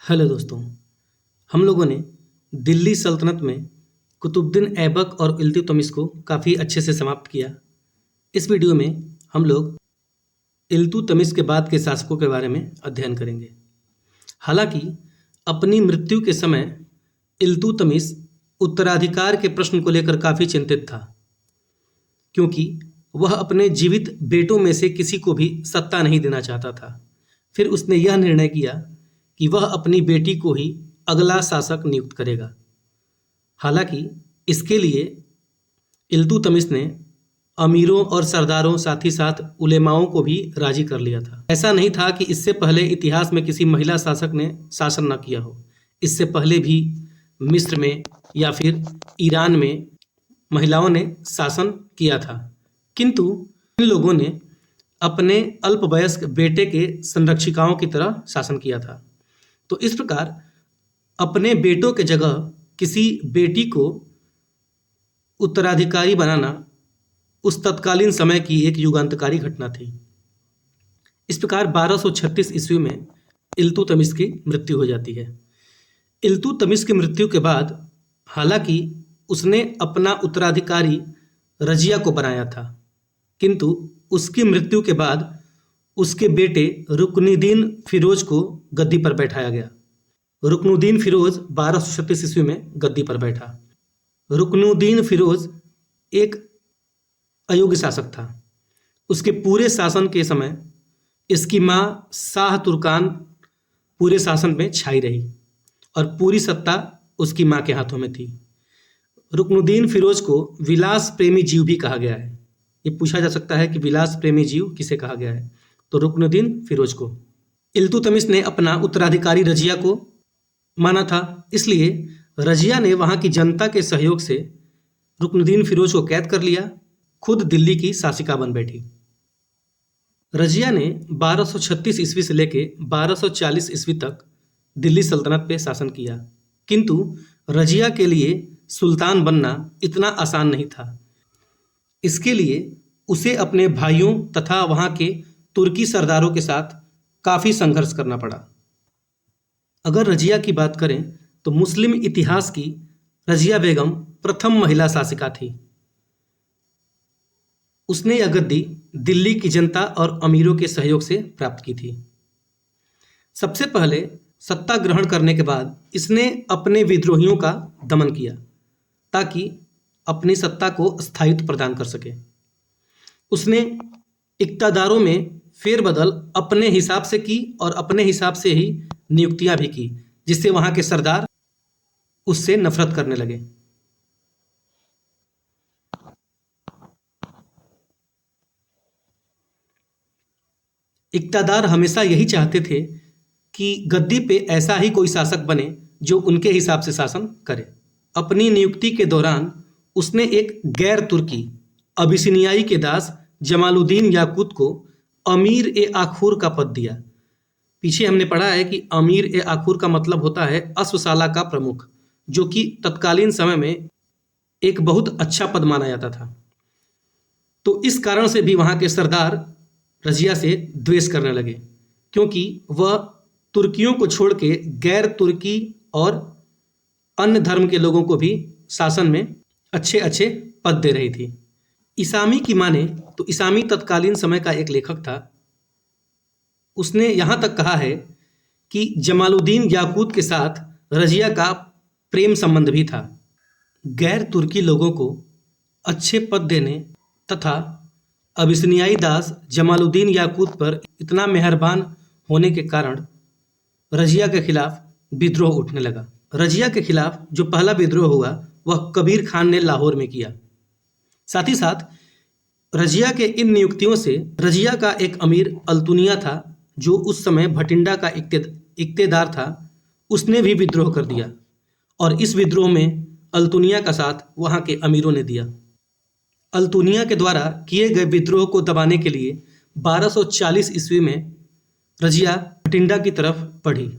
Hello दोस्तों। हम लोगों ने दिल्ली सल्तनत में कुतुबुद्दीन ऐबक और इल्तुतमिश को काफ़ी अच्छे से समाप्त किया। इस वीडियो में हम लोग इल्तुतमिश के बाद के शासकों के बारे में अध्ययन करेंगे। हालांकि अपनी मृत्यु के समय इल्तुतमिश उत्तराधिकार के प्रश्न को लेकर काफ़ी चिंतित था, क्योंकि वह अपने जीवित बेटों में से किसी को भी सत्ता नहीं देना चाहता था। फिर उसने यह निर्णय किया कि वह अपनी बेटी को ही अगला शासक नियुक्त करेगा। हालांकि इसके लिए इल्तुतमिश ने अमीरों और सरदारों, साथ ही साथ उलेमाओं को भी राजी कर लिया था। ऐसा नहीं था कि इससे पहले इतिहास में किसी महिला शासक ने शासन न किया हो। इससे पहले भी मिस्र में या फिर ईरान में महिलाओं ने शासन किया था, किंतु इन लोगों ने अपने अल्पवयस्क बेटे के संरक्षिकाओं की तरह शासन किया था। तो इस प्रकार अपने बेटों के जगह किसी बेटी को उत्तराधिकारी बनाना उस तत्कालीन समय की एक युगांतकारी घटना थी। इस प्रकार 1236 ईस्वी में इल्तुतमिश की मृत्यु हो जाती है। इल्तुतमिश की मृत्यु के बाद हालांकि उसने अपना उत्तराधिकारी रजिया को बनाया था, किंतु उसकी मृत्यु के बाद उसके बेटे रुकनुद्दीन फिरोज को गद्दी पर बैठाया गया। रुकनुद्दीन फिरोज 1236 ईस्वी में गद्दी पर बैठा। रुकनुद्दीन फिरोज एक अयोग्य शासक था। उसके पूरे शासन के समय इसकी माँ शाह तुर्कान पूरे शासन में छाई रही और पूरी सत्ता उसकी माँ के हाथों में थी। रुकनुद्दीन फिरोज को विलास प्रेमी जीव भी कहा गया है। ये पूछा जा सकता है कि विलास प्रेमी जीव किसे कहा गया है, तो रुकनुद्दीन फिरोज को। इल्तुतमिश ने अपना उत्तराधिकारी रजिया को माना था, इसलिए रजिया ने वहां की जनता के सहयोग से रुकनुद्दीन फिरोज को कैद कर लिया, खुद दिल्ली की शासिका बन बैठी। रजिया ने 1236 ईस्वी से लेकर 1240 ईस्वी तक दिल्ली सल्तनत पे शासन किया, किंतु रजिया के लिए सुल्तान बनना इतना आसान नहीं था। इसके लिए उसे अपने भाइयों तथा वहां के तुर्की सरदारों के साथ काफ़ी संघर्ष करना पड़ा। अगर रजिया की बात करें तो मुस्लिम इतिहास की रजिया बेगम प्रथम महिला शासिका थी। उसने यह गद्दी दिल्ली की जनता और अमीरों के सहयोग से प्राप्त की थी। सबसे पहले सत्ता ग्रहण करने के बाद इसने अपने विद्रोहियों का दमन किया ताकि अपनी सत्ता को स्थायित्व प्रदान कर सके। उसने इक़्तिदारों में फेरबदल अपने हिसाब से की और अपने हिसाब से ही नियुक्तियां भी की, जिससे वहां के सरदार उससे नफरत करने लगे। इक़्तिदार हमेशा यही चाहते थे कि गद्दी पे ऐसा ही कोई शासक बने जो उनके हिसाब से शासन करे। अपनी नियुक्ति के दौरान उसने एक गैर तुर्की अबिसिनियाई के दास जमालुद्दीन याकूत को अमीर ए आखूर का पद दिया। पीछे हमने पढ़ा है कि अमीर ए आखूर का मतलब होता है अश्वशाला का प्रमुख, जो कि तत्कालीन समय में एक बहुत अच्छा पद माना जाता था। तो इस कारण से भी वहाँ के सरदार रजिया से द्वेष करने लगे, क्योंकि वह तुर्कियों को छोड़ के गैर तुर्की और अन्य धर्म के लोगों को भी शासन में अच्छे अच्छे पद दे रही थी। इसामी की माने तो इसामी तत्कालीन समय का एक लेखक था। उसने यहाँ तक कहा है कि जमालुद्दीन याकूत के साथ रजिया का प्रेम संबंध भी था। गैर तुर्की लोगों को अच्छे पद देने तथा अबिसिनियाई दास जमालुद्दीन याकूत पर इतना मेहरबान होने के कारण रजिया के खिलाफ विद्रोह उठने लगा। रजिया के खिलाफ जो पहला विद्रोह हुआ वह कबीर खान ने लाहौर में किया। साथ ही साथ रजिया के इन नियुक्तियों से रजिया का एक अमीर अल्तुनिया था, जो उस समय भटिंडा का इक्तेदार था, उसने भी विद्रोह कर दिया और इस विद्रोह में अल्तुनिया का साथ वहाँ के अमीरों ने दिया। अल्तुनिया के द्वारा किए गए विद्रोह को दबाने के लिए 1240 ईस्वी में रजिया भटिंडा की तरफ बढ़ी।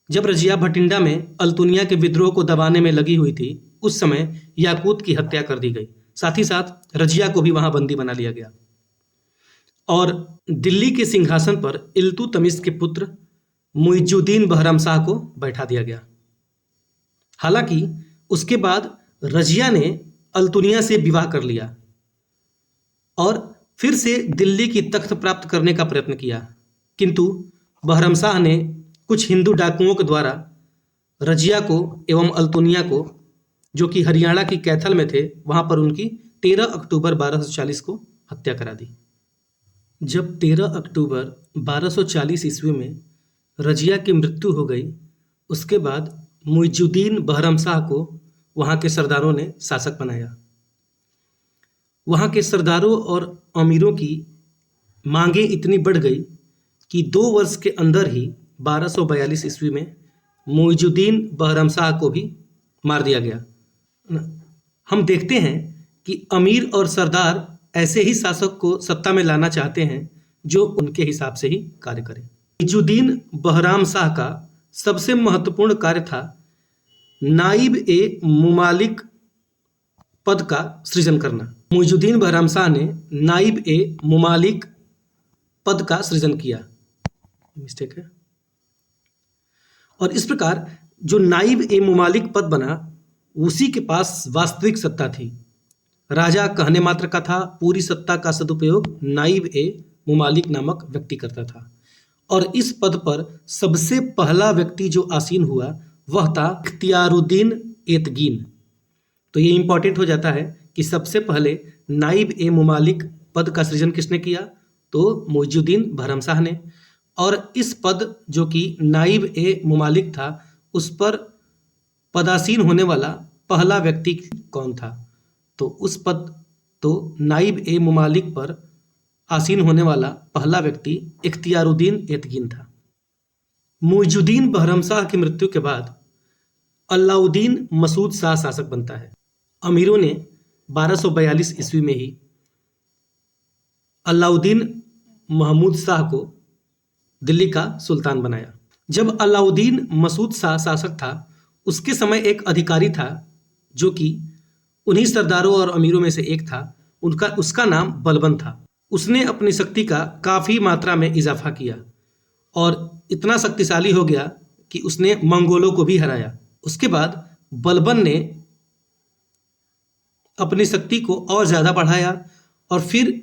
जब रजिया भटिंडा में अल्तुनिया के विद्रोह को दबाने में लगी हुई थी, उस समय याकूत की हत्या कर दी गई। साथ ही साथ रजिया को भी वहां बंदी बना लिया गया और दिल्ली के सिंहासन पर इल्तुतमिश के पुत्र मुइजुद्दीन बहरामशाह को बैठा दिया गया। हालांकि उसके बाद रजिया ने अल्तुनिया से विवाह कर लिया और फिर से दिल्ली की तख्त प्राप्त करने का प्रयत्न किया, किंतु बहरामशाह ने कुछ हिंदू डाकुओं के द्वारा रजिया को एवं अल्तुनिया को, जो कि हरियाणा की कैथल में थे, वहां पर उनकी 13 अक्टूबर 1240 को हत्या करा दी। जब 13 अक्टूबर 1240 ईस्वी में रजिया की मृत्यु हो गई, उसके बाद मुइजुद्दीन बहरामशाह को वहाँ के सरदारों ने शासक बनाया। वहाँ के सरदारों और अमीरों की मांगें इतनी बढ़ गई कि 2 वर्ष के अंदर ही 1242 ईस्वी में मुइजुद्दीन बहरामशाह को भी मार दिया गया। हम देखते हैं कि अमीर और सरदार ऐसे ही शासक को सत्ता में लाना चाहते हैं जो उनके हिसाब से ही कार्य करे। मुइजुद्दीन बहरामशाह का सबसे महत्वपूर्ण कार्य था नाइब ए मुमालिक पद का सृजन करना। मुइजुद्दीन बहरामशाह ने नाइब ए मुमालिक पद का सृजन किया। मिस्टेक है। और इस प्रकार जो नाइब ए मुमालिक पद बना, उसी के पास वास्तविक सत्ता थी। राजा कहने मात्र का था, पूरी सत्ता का सदुपयोग नाइब ए मुमालिक नामक व्यक्ति करता था। और इस पद पर सबसे पहला व्यक्ति जो आसीन हुआ वह था इख्तियारुद्दीन एतगीन। तो ये इंपॉर्टेंट हो जाता है कि सबसे पहले नाइब ए मुमालिक पद का सृजन किसने किया, तो मुइजुद्दीन बहरामशाह ने। और इस पद जो कि नाइब ए मुमालिक था, उस पर पदासीन होने वाला पहला व्यक्ति कौन था, तो नाइब ए मुमालिक पर आसीन होने वाला पहला व्यक्ति इख्तियारुद्दीन एतगीन था। मुइजुद्दीन बहरामशाह की मृत्यु के बाद अलाउद्दीन मसूद शाह शासक बनता है। अमीरों ने 1242 ईस्वी में ही अलाउद्दीन महमूद शाह को दिल्ली का सुल्तान बनाया। जब अलाउद्दीन मसूद शाह शासक था, उसके समय एक अधिकारी था जो कि उन्हीं सरदारों और अमीरों में से एक था। उसका नाम बलबन था। उसने अपनी शक्ति का काफ़ी मात्रा में इजाफा किया और इतना शक्तिशाली हो गया कि उसने मंगोलों को भी हराया। उसके बाद बलबन ने अपनी शक्ति को और ज़्यादा बढ़ाया और फिर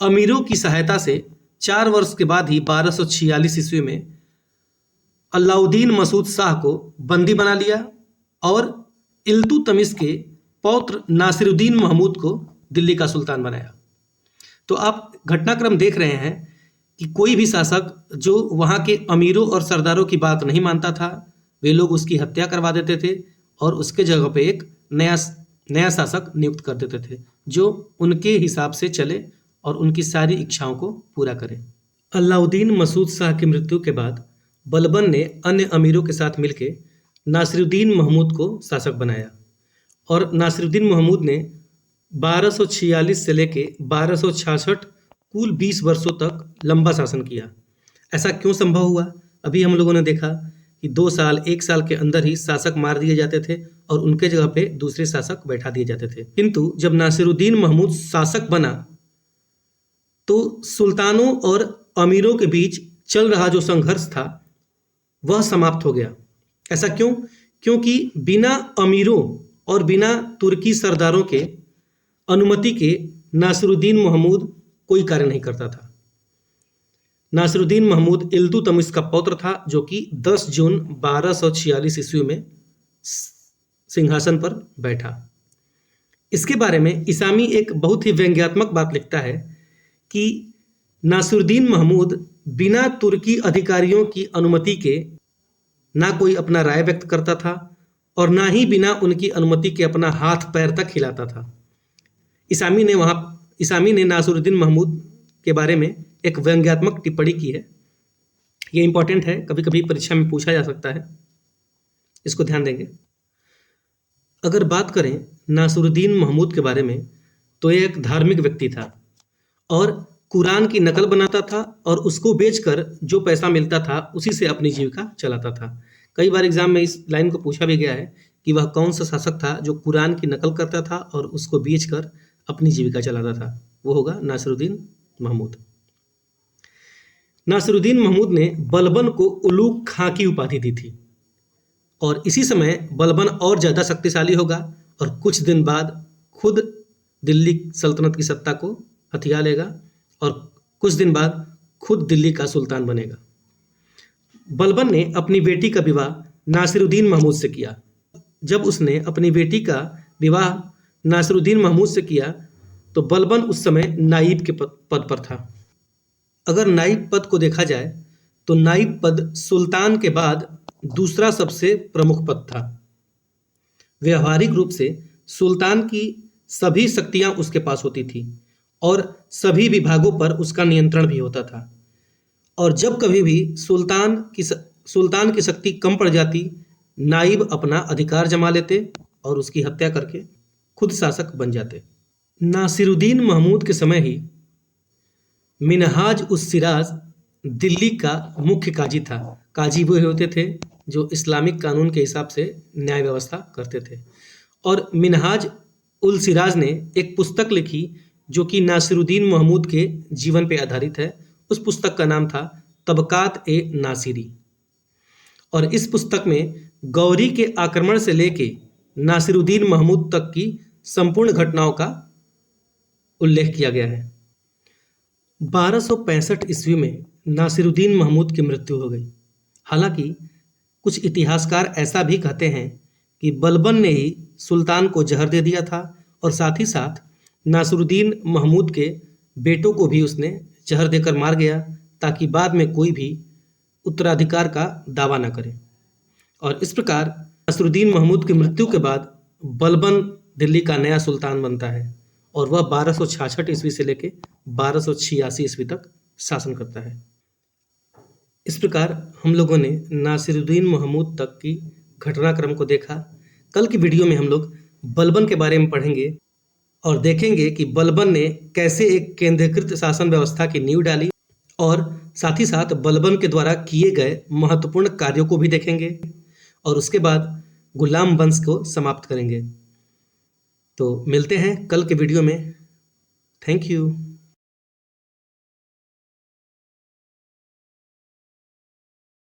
अमीरों की सहायता से 4 वर्ष के बाद ही 1246 ईस्वी में अलाउद्दीन मसूद शाह को बंदी बना लिया और इल्तुतमिश के पौत्र नासिरुद्दीन महमूद को दिल्ली का सुल्तान बनाया। तो आप घटनाक्रम देख रहे हैं कि कोई भी शासक जो वहाँ के अमीरों और सरदारों की बात नहीं मानता था, वे लोग उसकी हत्या करवा देते थे और उसके जगह पे एक नया शासक नियुक्त कर देते थे जो उनके हिसाब से चले और उनकी सारी इच्छाओं को पूरा करे। अलाउद्दीन मसूद शाह की मृत्यु के बाद बलबन ने अन्य अमीरों के साथ मिलकर नासिरुद्दीन महमूद को शासक बनाया और नासिरुद्दीन महमूद ने 1246 से लेके 1266 कुल 20 वर्षों तक लंबा शासन किया। ऐसा क्यों संभव हुआ? अभी हम लोगों ने देखा कि 2 साल 1 साल के अंदर ही शासक मार दिए जाते थे और उनके जगह पे दूसरे शासक बैठा दिए जाते थे। किंतु जब नासिरुद्दीन महमूद शासक बना तो सुल्तानों और अमीरों के बीच चल रहा जो संघर्ष था वह समाप्त हो गया। ऐसा क्यों? क्योंकि बिना अमीरों और बिना तुर्की सरदारों के अनुमति के नासिरुद्दीन महमूद कोई कार्य नहीं करता था। नासिरुद्दीन महमूद इल्तुतमिश का पौत्र था जो कि 10 जून 1246 ईस्वी में सिंहासन पर बैठा। इसके बारे में इसामी एक बहुत ही व्यंग्यात्मक बात लिखता है कि नासिरुद्दीन महमूद बिना तुर्की अधिकारियों की अनुमति के ना कोई अपना राय व्यक्त करता था और ना ही बिना उनकी अनुमति के अपना हाथ पैर तक हिलाता था। इसामी ने नासिरुद्दीन महमूद के बारे में एक व्यंग्यात्मक टिप्पणी की है। ये इंपॉर्टेंट है, कभी कभी परीक्षा में पूछा जा सकता है, इसको ध्यान देंगे। अगर बात करें नासिरुद्दीन महमूद के बारे में तो ये एक धार्मिक व्यक्ति था और कुरान की नकल बनाता था और उसको बेचकर जो पैसा मिलता था उसी से अपनी जीविका चलाता था। कई बार एग्जाम में इस लाइन को पूछा भी गया है कि वह कौन सा शासक था जो कुरान की नकल करता था और उसको बेचकर अपनी जीविका चलाता था। वो होगा नासिरुद्दीन महमूद। नासिरुद्दीन महमूद ने बलबन को उलूग खां की उपाधि दी थी और इसी समय बलबन और ज़्यादा शक्तिशाली होगा और कुछ दिन बाद खुद दिल्ली सल्तनत की सत्ता को हथिया लेगा और कुछ दिन बाद खुद दिल्ली का सुल्तान बनेगा। बलबन ने अपनी बेटी का विवाह नासिरुद्दीन महमूद से किया। जब उसने अपनी बेटी का विवाह नासिरुद्दीन महमूद से किया तो बलबन उस समय नाइब के पद पर था। अगर नाइब पद को देखा जाए तो नाइब पद सुल्तान के बाद दूसरा सबसे प्रमुख पद था। व्यवहारिक रूप से सुल्तान की सभी शक्तियां उसके पास होती थी और सभी विभागों पर उसका नियंत्रण भी होता था। और जब कभी भी सुल्तान की शक्ति कम पड़ जाती, नाइब अपना अधिकार जमा लेते और उसकी हत्या करके खुद शासक बन जाते। नासिरुद्दीन महमूद के समय ही मिनहाज उस सिराज दिल्ली का मुख्य काजी था। काजी वो होते थे जो इस्लामिक कानून के हिसाब से न्याय व्यवस्था करते थे। और मिनहाज उल सिराज ने एक पुस्तक लिखी जो कि नासिरुद्दीन महमूद के जीवन पर आधारित है। उस पुस्तक का नाम था तबकात ए नासिरी। और इस पुस्तक में गौरी के आक्रमण से लेके नासिरुद्दीन महमूद तक की संपूर्ण घटनाओं का उल्लेख किया गया है। 1265 ईस्वी में नासिरुद्दीन महमूद की मृत्यु हो गई। हालांकि कुछ इतिहासकार ऐसा भी कहते हैं कि बलबन ने ही सुल्तान को जहर दे दिया था और साथ ही साथ नासिरुद्दीन महमूद के बेटों को भी उसने जहर देकर मार गया ताकि बाद में कोई भी उत्तराधिकार का दावा न करे। और इस प्रकार नासिरुद्दीन महमूद की मृत्यु के बाद बलबन दिल्ली का नया सुल्तान बनता है और वह 1266 ईस्वी से लेकर 1286 ईस्वी तक शासन करता है। इस प्रकार हम लोगों ने नासिरुद्दीन महमूद तक की घटनाक्रम को देखा। कल की वीडियो में हम लोग बलबन के बारे में पढ़ेंगे और देखेंगे कि बलबन ने कैसे एक केंद्रीकृत शासन व्यवस्था की नींव डाली और साथ ही साथ बलबन के द्वारा किए गए महत्वपूर्ण कार्यों को भी देखेंगे और उसके बाद गुलाम वंश को समाप्त करेंगे। तो मिलते हैं कल के वीडियो में। Thank you.